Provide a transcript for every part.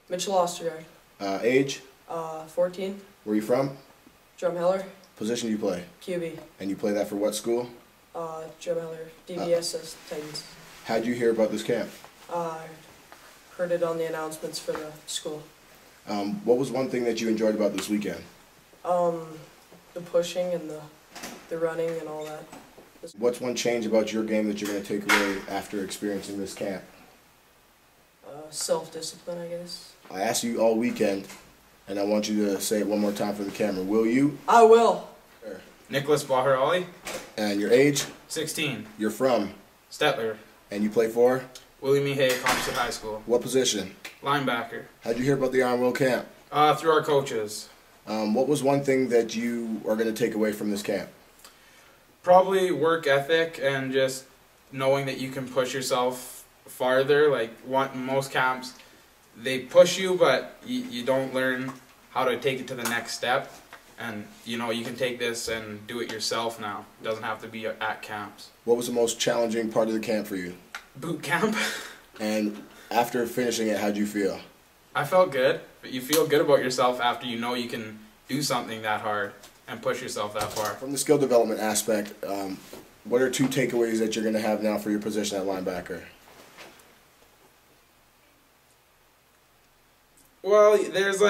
Mitchell Ostergaard. Age? 14. Where are you from? Drumheller. Position you play? QB. And you play that for what school? Drumheller. DVSS Titans. How'd you hear about this camp? Heard it on the announcements for the school. What was one thing that you enjoyed about this weekend? The pushing and the running and all that. What's one change about your game that you're going to take away after experiencing this camp? Self-discipline, I guess. I asked you all weekend, and I want you to say it one more time for the camera. Will you? I will. Sure. Nicholas Baharali. And your age? 16. You're from? Stettler. And you play for? William E. Hay, Composite High School. What position? Linebacker. How'd you hear about the IRONWILL camp? Through our coaches. What was one thing that you are going to take away from this camp? Probably work ethic and just knowing that you can push yourself farther. Like most camps, they push you, but you don't learn how to take it to the next step. And you can take this and do it yourself now. It doesn't have to be at camps. What was the most challenging part of the camp for you? Boot camp. And after finishing it, how'd you feel? I felt good. But you feel good about yourself after you know you can do something that hard and push yourself that far. From the skill development aspect, what are 2 takeaways that you're going to have now for your position at linebacker? Well, there's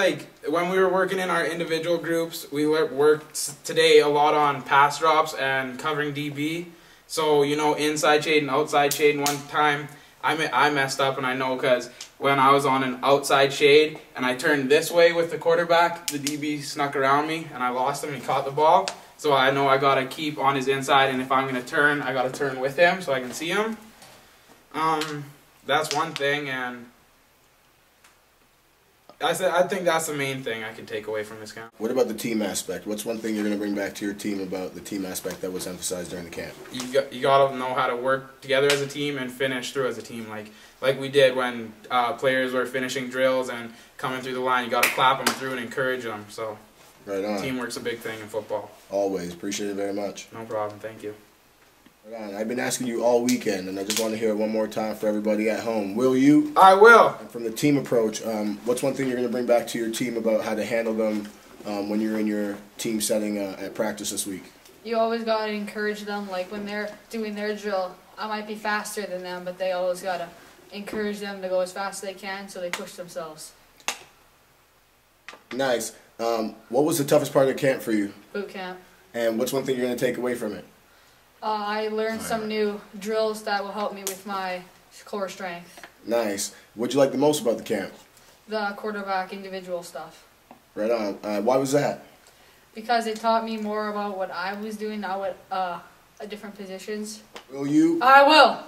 when we were working in our individual groups, we worked today a lot on pass drops and covering DB. So, inside shade and outside shade. And one time I messed up, and I know because when I was on an outside shade and I turned this way with the quarterback, the DB snuck around me and I lost him and he caught the ball. So I know I got to keep on his inside, and if I'm going to turn, I got to turn with him so I can see him. That's one thing, and I think that's the main thing I can take away from this camp. What about the team aspect? What's one thing you're going to bring back to your team about the team aspect that was emphasized during the camp? You got to know how to work together as a team and finish through as a team. Like we did when players were finishing drills and coming through the line. You got to clap them through and encourage them. So right on. Teamwork's a big thing in football. Always. Appreciate it very much. No problem. Thank you. Right on. I've been asking you all weekend, and I just want to hear it one more time for everybody at home. Will you? I will. And from the team approach, what's one thing you're going to bring back to your team about how to handle them when you're in your team setting at practice this week? You always got to encourage them. Like when they're doing their drill, I might be faster than them, but they always got to encourage them to go as fast as they can so they push themselves. Nice. What was the toughest part of the camp for you? Boot camp. And what's one thing you're going to take away from it? I learned some new drills that will help me with my core strength. Nice. What'd you like the most about the camp? The quarterback individual stuff. Right on. Why was that? Because it taught me more about what I was doing, not what different positions. Will you? I will.